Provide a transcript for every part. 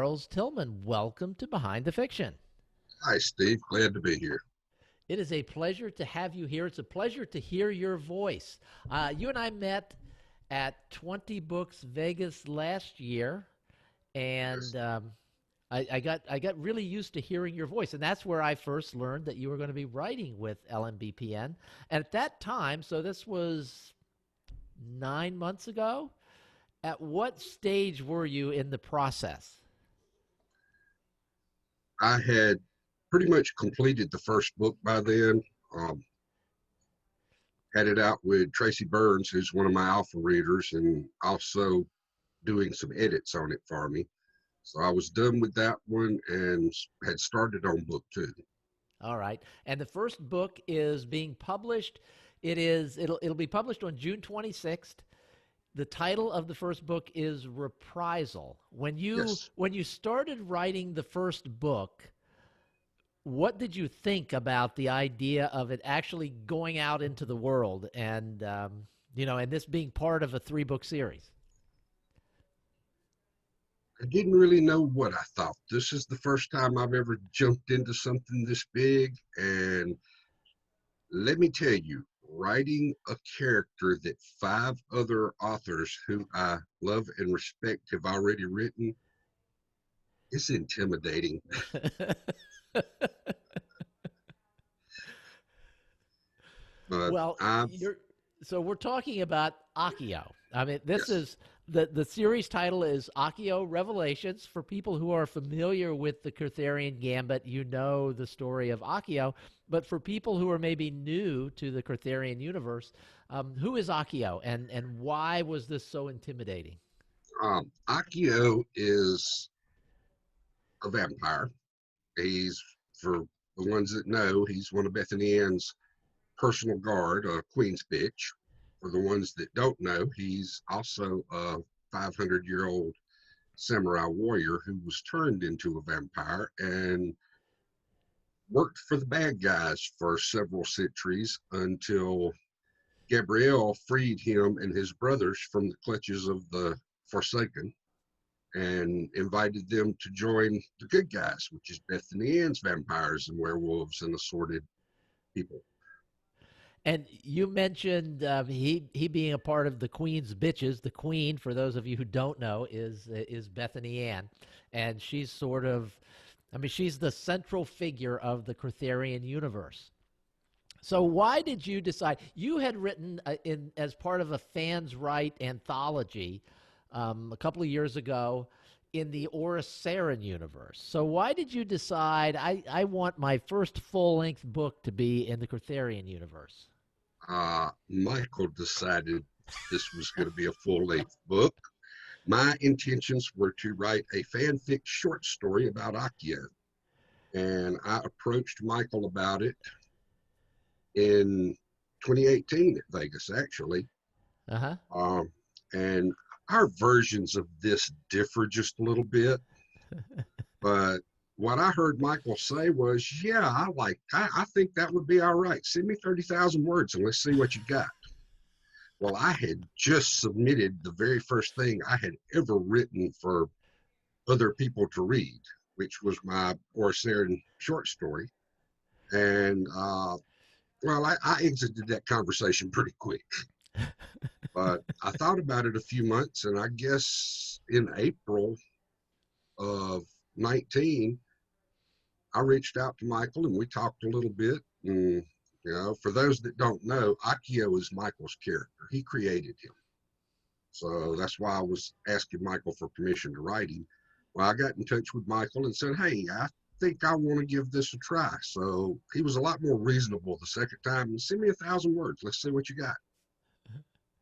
Charles Tillman. Welcome to Behind the Fiction. Hi, Steve. Glad to be here. It is a pleasure to have you here. It's a pleasure to hear your voice. You and I met at 20 Books Vegas last year, Yes. and I got really used to hearing your voice, and that's where I first learned that you were going to be writing with LMBPN. And at that time, so this was 9 months ago. At what stage were you in the process? I had pretty much completed the first book by then. Um, had it out with Tracy Burns, who's one of my alpha readers, and also doing some edits on it for me. So I was done with that one and had started on book two. All right. And the first book is being published. It'll be published on June 26th. The title of the first book is Reprisal. Yes. When you started writing the first book, what did you think about the idea of it actually going out into the world and and this being part of a three-book series? I didn't really know what I thought. This is the first time I've ever jumped into something this big. And let me tell you, writing a character that five other authors who I love and respect have already written is intimidating. But Well, I've, you're so we're talking about Akio. I mean, this yes, is the series title is Akio Revelations. For people who are familiar with the Kurtherian Gambit, you know the story of Akio. But for people who are maybe new to the Kurtherian universe, who is Akio, and why was this so intimidating? Akio is a vampire. He's, for the ones that know, he's one of Bethany Ann's personal guard, a queen's bitch. For the ones that don't know, he's also a 500-year-old samurai warrior who was turned into a vampire and worked for the bad guys for several centuries until Gabrielle freed him and his brothers from the clutches of the Forsaken and invited them to join the good guys, which is Bethany Ann's vampires and werewolves and assorted people. And you mentioned he being a part of the Queen's bitches. The Queen, for those of you who don't know, is Bethany Ann, and she's sort of, I mean, she's the central figure of the Kurtherian universe. So why did you decide? You had written in as part of a fans' right anthology a couple of years ago in the Orus Saren universe. So why did you decide I want my first full-length book to be in the Kurtherian universe? Michael decided this was going to be a full length book. My intentions were to write a fanfic short story about Akio, and I approached Michael about it in 2018 at Vegas, actually. Uh huh. Um, and our versions of this differ just a little bit, but what I heard Michael say was, "Yeah, I think that would be all right. Send me 30,000 words and let's see what you got." Well, I had just submitted the very first thing I had ever written for other people to read, which was my Orseran short story. And well, I exited that conversation pretty quick. But I thought about it a few months, and I guess in April of 19, I reached out to Michael and we talked a little bit. And, for those that don't know, Akio is Michael's character. He created him. So that's why I was asking Michael for permission to write him. Well, I got in touch with Michael and said, "Hey, I think I want to give this a try." So he was a lot more reasonable the second time. "Send me 1,000 words. Let's see what you got."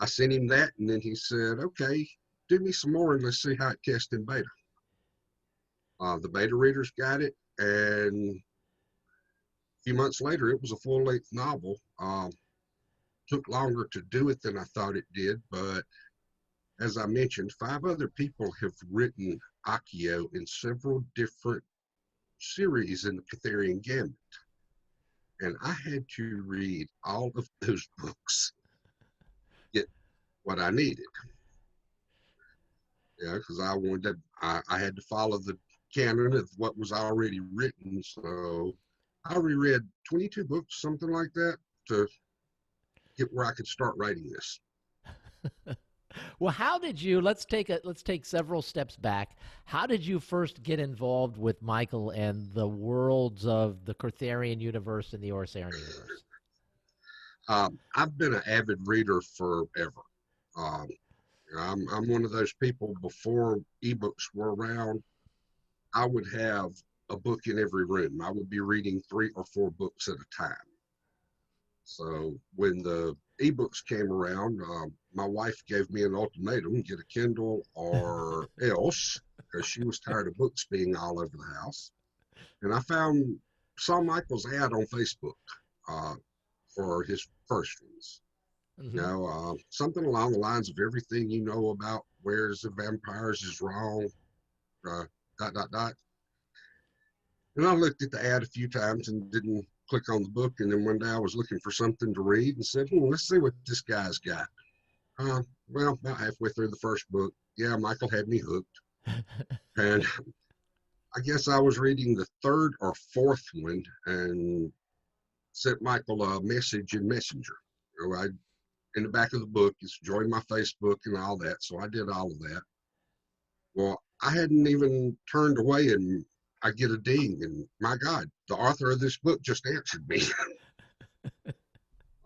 I sent him that, and then he said, "Okay, do me some more and let's see how it tests in beta." The beta readers got it, and a few months later, it was a full-length novel. Took longer to do it than I thought it did, but as I mentioned, five other people have written Akio in several different series in the Kurtherian Gambit. And I had to read all of those books to get what I needed. Yeah, because I wanted to, I had to follow the canon of what was already written. So I reread 22 books, something like that, to get where I could start writing this. Well, how did you let's take several steps back. How did you first get involved with Michael and the worlds of the Kurtherian universe and the Orsaran universe? I've been an avid reader forever. Um, I'm one of those people before ebooks were around. I would have a book in every room. I would be reading 3 or 4 books at a time. So when the ebooks came around, my wife gave me an ultimatum: get a Kindle or else, because she was tired of books being all over the house. And I saw Michael's ad on Facebook uh, for his first ones. You Hmm. know, something along the lines of everything you know about Where's the Vampires is wrong, uh, dot, dot, dot. And I looked at the ad a few times and didn't click on the book. And then one day I was looking for something to read and said, let's see what this guy's got. Well, about halfway through the first book, yeah, Michael had me hooked. And I guess I was reading the 3rd or 4th one and sent Michael a message in Messenger. So in the back of the book, it's join my Facebook and all that. So I did all of that. Well, I hadn't even turned away, and I get a ding, and my God, the author of this book just answered me.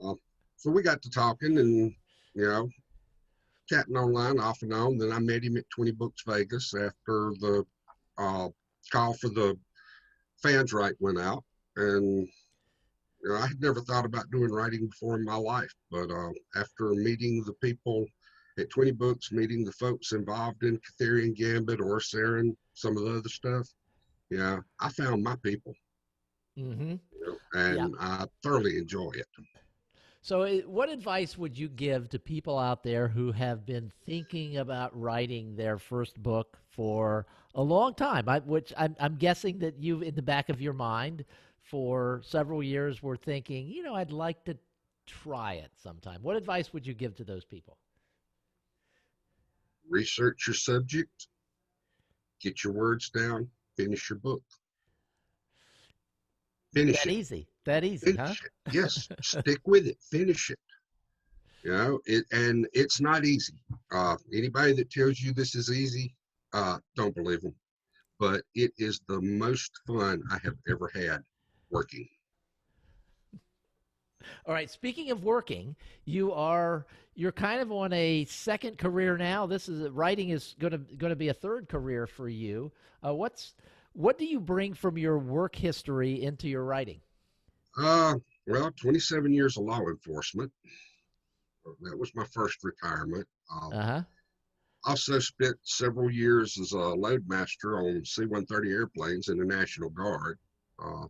uh, so we got to talking, and you know, chatting online off and on. Then I met him at 20 Books Vegas after the uh, call for the fans right went out, and I had never thought about doing writing before in my life, but after meeting the people at 20 Books, meeting the folks involved in Kurtherian Gambit or Saren, some of the other stuff, yeah, I found my people, Hmm. Yeah. and I thoroughly enjoy it. So, what advice would you give to people out there who have been thinking about writing their first book for a long time? Which I'm guessing that you, in the back of your mind, for several years, were thinking, I'd like to try it sometime. What advice would you give to those people? Research your subject, get your words down, finish your book, finish That it, easy. That easy, huh? finish it. Yes, stick with it, finish it. And it's not easy. Anybody that tells you this is easy, don't believe them. But it is the most fun I have ever had working. All right. Speaking of working, you're kind of on a second career now. This is writing is going to be a third career for you. What do you bring from your work history into your writing? Uh, well, 27 years of law enforcement. That was my first retirement. Uh huh. Also spent several years as a loadmaster on C-130 airplanes in the National Guard. Uh,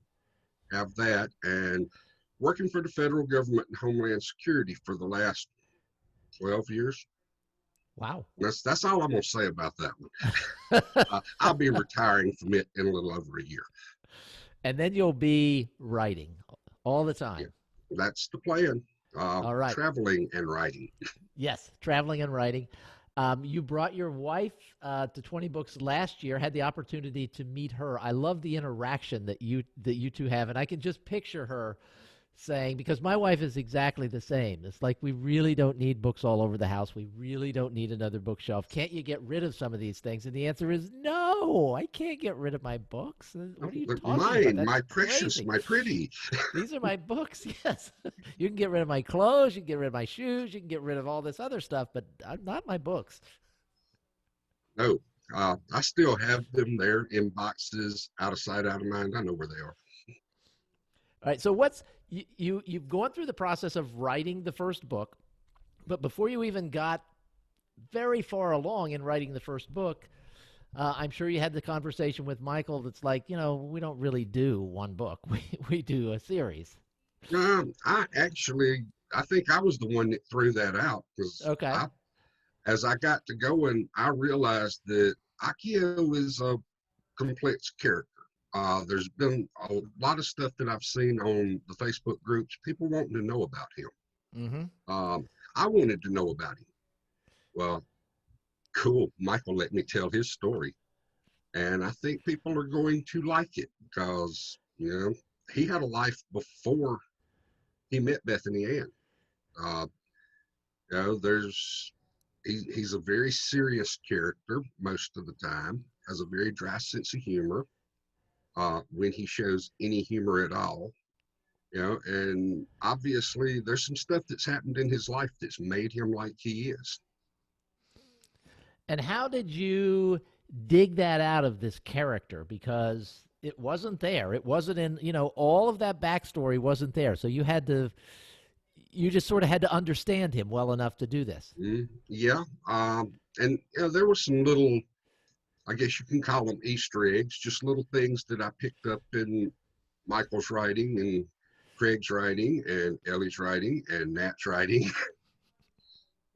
have that, and working for the federal government and Homeland Security for the last 12 years. Wow. That's all I'm going to say about that one. I'll be retiring from it in a little over a year. And then you'll be writing all the Yeah, time. that's the plan. All right. Traveling and writing. Yes, traveling and writing. You brought your wife to 20 Books last year. Had the opportunity to meet her. I love the interaction that you two have, and I can just picture her saying, because my wife is exactly the same. It's like, we really don't need books all over the house. We really don't need another bookshelf. Can't you get rid of some of these things? And the answer is no. I can't get rid of my books. What are you talking about? Mine, That's my precious, crazy. my pretty. These are my books. Yes. You can get rid of my clothes. You can get rid of my shoes. You can get rid of all this other stuff, but not my books. No, I still have them there in boxes, out of sight, out of mind. I know where they are. All right. So you've gone through the process of writing the first book, but before you even got very far along in writing the first book, I'm sure you had the conversation with Michael that's like, we don't really do one book. We do a series. I think I was the one that threw that out because Okay. as I got to going, I realized that Akio is a complex character. There's been a lot of stuff that I've seen on the Facebook groups, people wanting to know about him. Mm-hmm. I wanted to know about him. Well, cool. Michael let me tell his story. And I think people are going to like it because, he had a life before he met Bethany Ann. Uh, there's he's a very serious character most of the time, has a very dry sense of humor when he shows any humor at all. And obviously there's some stuff that's happened in his life that's made him like he is. And how did you dig that out of this character? Because it wasn't there. It wasn't in, all of that backstory wasn't there. So you just sort of had to understand him well enough to do this. Yeah. And there were some little, I guess you can call them Easter eggs, just little things that I picked up in Michael's writing and Craig's writing and Ellie's writing and Nat's writing.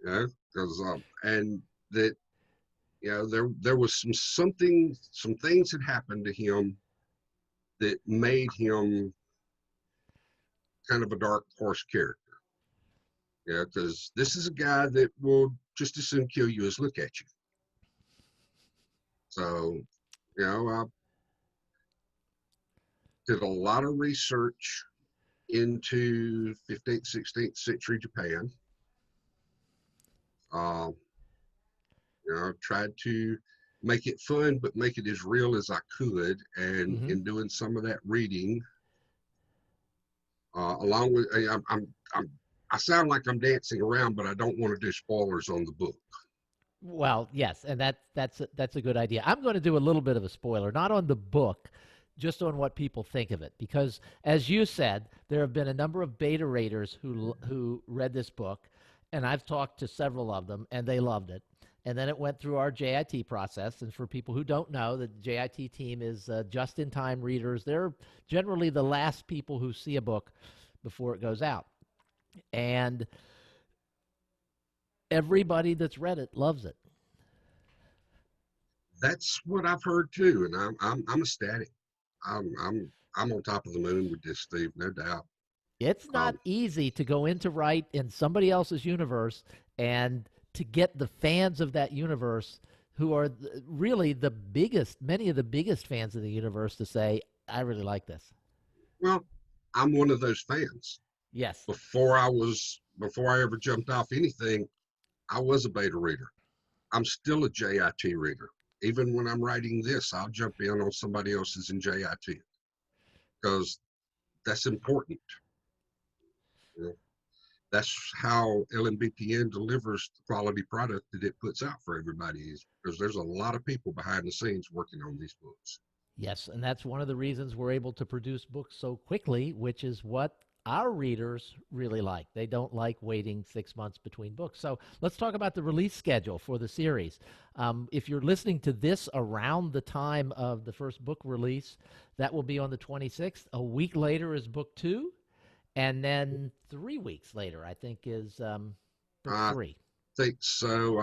Because and that there was some things that happened to him that made him kind of a dark horse character. Yeah, because this is a guy that will just as soon kill you as look at you. So, I did a lot of research into 15th, 16th century Japan. Uh, tried to make it fun, but make it as real as I could. And Mm-hmm. in doing some of that reading, along with, I sound like I'm dancing around, but I don't want to do spoilers on the book. Well, yes, and that's a good idea. I'm going to do a little bit of a spoiler, not on the book, just on what people think of it, because as you said, there have been a number of beta readers who read this book, and I've talked to several of them, and they loved it. And then it went through our JIT process. And for people who don't know, the JIT team is just-in-time readers. They're generally the last people who see a book before it goes out, and everybody that's read it loves it. That's what I've heard too, and I'm ecstatic. I'm on top of the moon with this, Steve, no doubt. It's not Um, easy to go into write in somebody else's universe and to get the fans of that universe who are really the biggest, many of the biggest fans of the universe to say, I really like this. well, I'm one of those fans. Yes. Before I ever jumped off anything, I was a beta reader. I'm still a JIT reader. Even when I'm writing this, I'll jump in on somebody else's in JIT because that's important. You know, that's how LMBPN delivers the quality product that it puts out for everybody, is because there's a lot of people behind the scenes working on these books. Yes, and that's one of the reasons we're able to produce books so quickly, which is what our readers really like. They don't like waiting 6 months between books. So let's talk about the release schedule for the series. If you're listening to this around the time of the first book release, that will be on the 26th. A week later is book two, and then 3 weeks later, I think, is book I three. think so.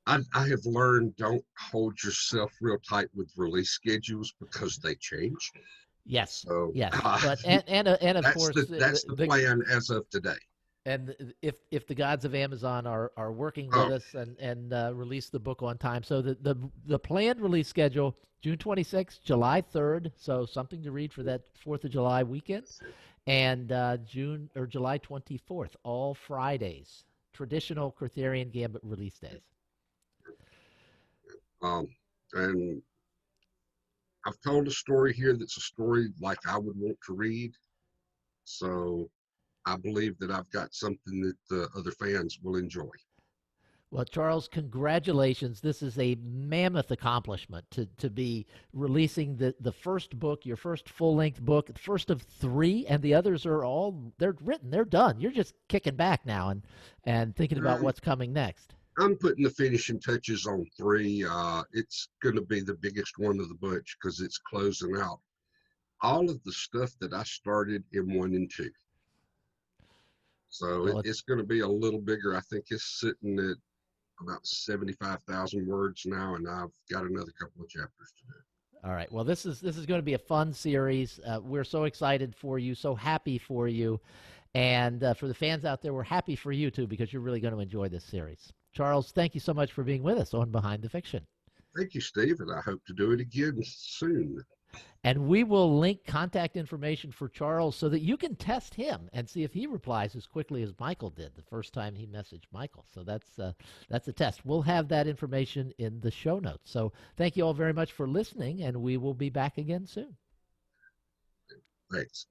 I have learned, don't hold yourself real tight with release schedules because they change. Yes, So yes, but and of course that's the plan as of today. and if the gods of Amazon are working with Oh, us and release the book on time, so the planned release schedule: June 26th, July 3rd, so something to read for that 4th of July weekend, and June or July 24th, all Fridays, traditional Kurtherian Gambit release days. um, and I've told a story here that's a story like I would want to read. So I believe that I've got something that the other fans will enjoy. Well, Charles, congratulations. This is a mammoth accomplishment to be releasing the first book, your first full length book, the first of three, and the others are all they're written, they're done. You're just kicking back now and thinking about Um, what's coming next. I'm putting the finishing touches on three. It's going to be the biggest one of the bunch because it's closing out all of the stuff that I started in one and two. So Well, it's going to be a little bigger. I think it's sitting at about 75,000 words now, and I've got another couple of chapters to do. all right. Well, this is going to be a fun series. We're so excited for you, so happy for you, and for the fans out there, we're happy for you too because you're really going to enjoy this series. Charles, thank you so much for being with us on Behind the Fiction. Thank you, Steve, and I hope to do it again soon. And we will link contact information for Charles so that you can test him and see if he replies as quickly as Michael did the first time he messaged Michael. So that's a test. We'll have that information in the show notes. So thank you all very much for listening, and we will be back again soon. Thanks.